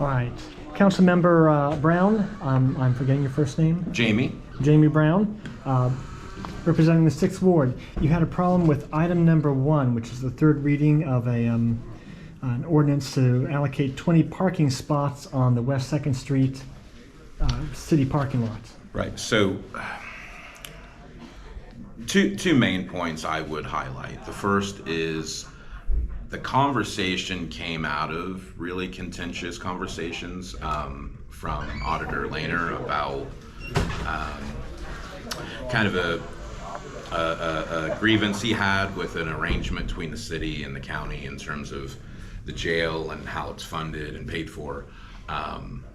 All right. Councilmember Brown, I'm forgetting your first name. Jamie. Jamie Brown, representing the 6th Ward. You had a problem with item number 1, which is the third reading of an ordinance to allocate 20 parking spots on the West 2nd Street city parking lot. Right. So two main points I would highlight. The first is the conversation came out of really contentious conversations from Auditor Lehner about kind of a grievance he had with an arrangement between the city and the county in terms of the jail and how it's funded and paid for,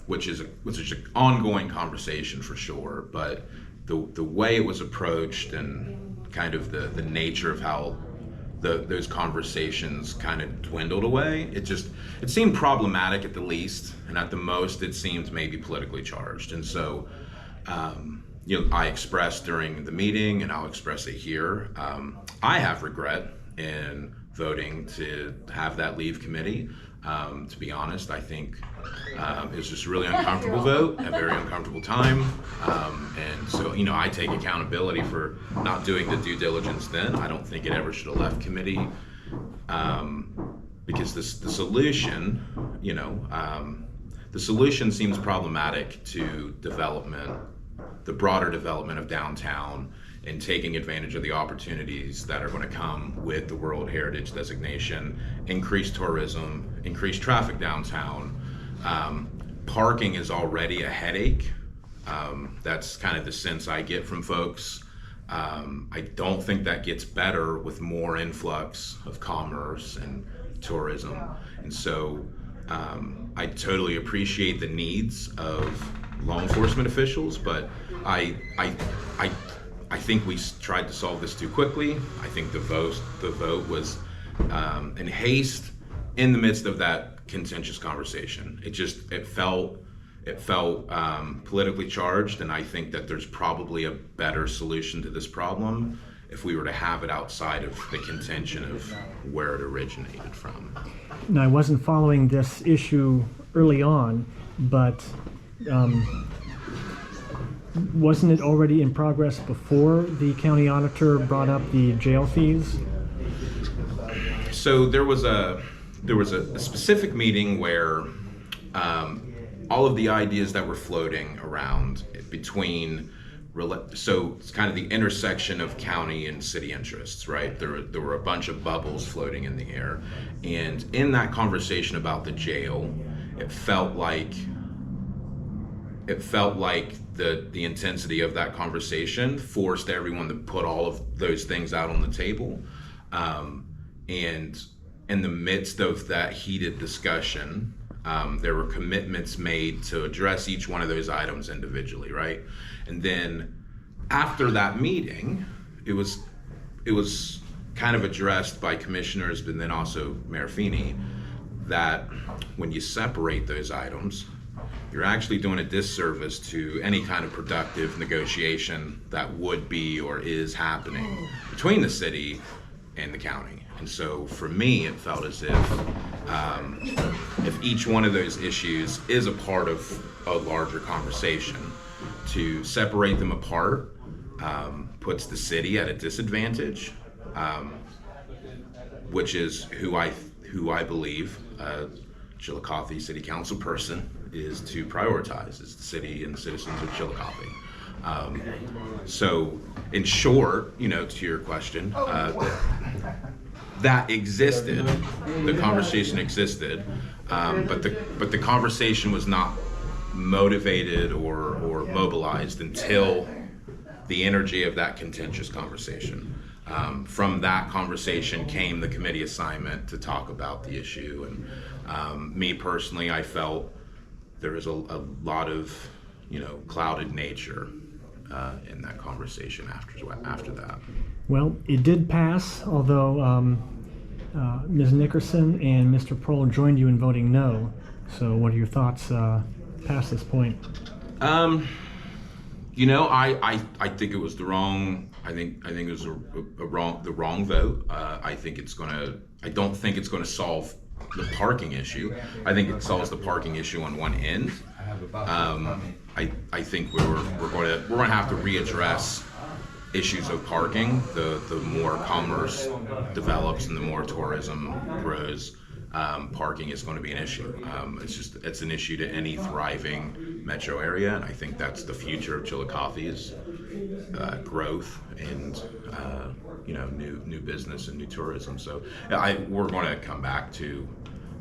which is an ongoing conversation for sure. But the way it was approached and kind of the nature of how those conversations kind of dwindled away, it seemed problematic at the least, and at the most it seemed maybe politically charged. And so I expressed during the meeting, and I'll express it here, I have regret in voting to have that leave committee. To be honest, I think it was just a really uncomfortable vote, a very uncomfortable time. And so, I take accountability for not doing the due diligence then. I don't think it ever should have left committee, because the solution, the solution seems problematic to development, the broader development of downtown, and taking advantage of the opportunities that are going to come with the World Heritage designation, increased tourism, increased traffic downtown. Parking is already a headache. That's kind of the sense I get from folks. I don't think that gets better with more influx of commerce and tourism. And so I totally appreciate the needs of law enforcement officials, but I think we tried to solve this too quickly. I think the vote was in haste in the midst of that contentious conversation. It felt politically charged, and I think that there's probably a better solution to this problem if we were to have it outside of the contention of where it originated from. Now, I wasn't following this issue early on, but wasn't it already in progress before the county auditor brought up the jail fees? So there was a specific meeting where all of the ideas that were floating around between, so it's kind of the intersection of county and city interests, right? There were a bunch of bubbles floating in the air, and in that conversation about the jail, it felt like the intensity of that conversation forced everyone to put all of those things out on the table. And in the midst of that heated discussion, there were commitments made to address each one of those items individually, right? And then after that meeting, it was kind of addressed by commissioners, but then also Mayor Feeney, that when you separate those items, you're actually doing a disservice to any kind of productive negotiation that would be or is happening between the city and the county. And so for me, it felt as if each one of those issues is a part of a larger conversation, to separate them apart puts the city at a disadvantage, which is who I believe Chillicothe City Council person is to prioritize, is the city and the citizens of Chillicothe. So in short, to your question, that existed, the conversation existed, but the conversation was not motivated or mobilized until the energy of that contentious conversation. From that conversation came the committee assignment to talk about the issue, and me personally, I felt there was a lot of clouded nature in that conversation after that. Well, it did pass, although Ms. Nickerson and Mr. Prohl joined you in voting no. So what are your thoughts past this point? I think it was the wrong. I think it was the wrong vote. I don't think it's going to solve the parking issue. I think it solves the parking issue on one end. I think we're going to have to readdress issues of parking. The more commerce develops and the more tourism grows, parking is going to be an issue. It's an issue to any thriving metro area, and I think that's the future of Chillicothe's growth and new business and new tourism. So we're going to come back to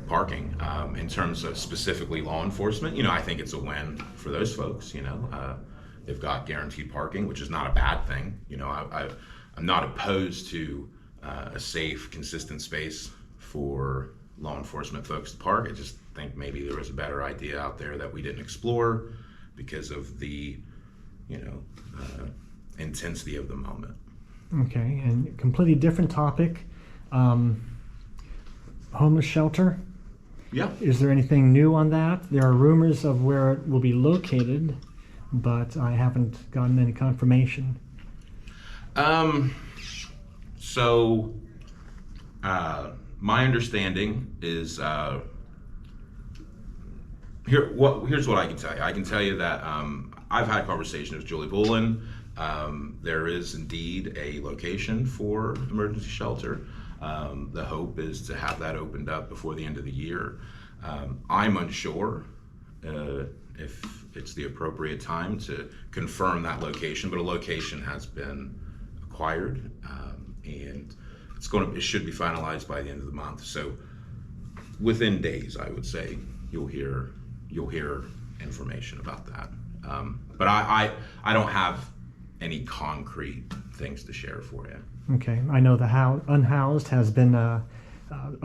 parking. In terms of specifically law enforcement, I think it's a win for those folks. They've got guaranteed parking, which is not a bad thing. I'm not opposed to a safe, consistent space for law enforcement folks to park. I just think maybe there was a better idea out there that we didn't explore because of the intensity of the moment. Okay, and completely different topic. Homeless shelter. Yeah. Is there anything new on that? There are rumors of where it will be located, but I haven't gotten any confirmation. So my understanding is here's what I can tell you. I can tell you that I've had conversations with Julie Bullen. There is indeed a location for emergency shelter. The hope is to have that opened up before the end of the year. I'm unsure if it's the appropriate time to confirm that location, but a location has been acquired, and it should be finalized by the end of the month. So within days, I would say you'll hear information about that. But I don't have any concrete things to share for you. Okay, I know the unhoused has been a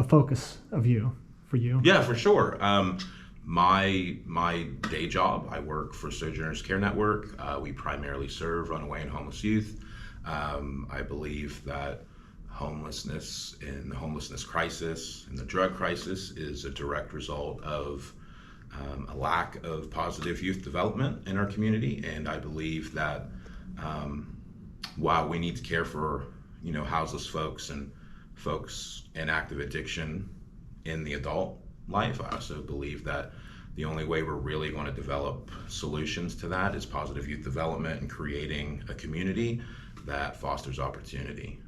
focus for you. Yeah, for sure. My day job, I work for Sojourners Care Network. We primarily serve runaway and homeless youth. I believe that homelessness and the homelessness crisis and the drug crisis is a direct result of a lack of positive youth development in our community. And I believe that while we need to care for houseless folks and folks in active addiction in the adult life, I also believe that the only way we're really going to develop solutions to that is positive youth development and creating a community that fosters opportunity.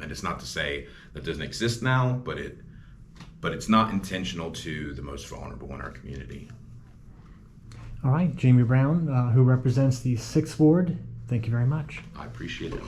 And it's not to say that doesn't exist now, but it's not intentional to the most vulnerable in our community. All right, Jamie Brown, who represents the 6th Ward, thank you very much. I appreciate it.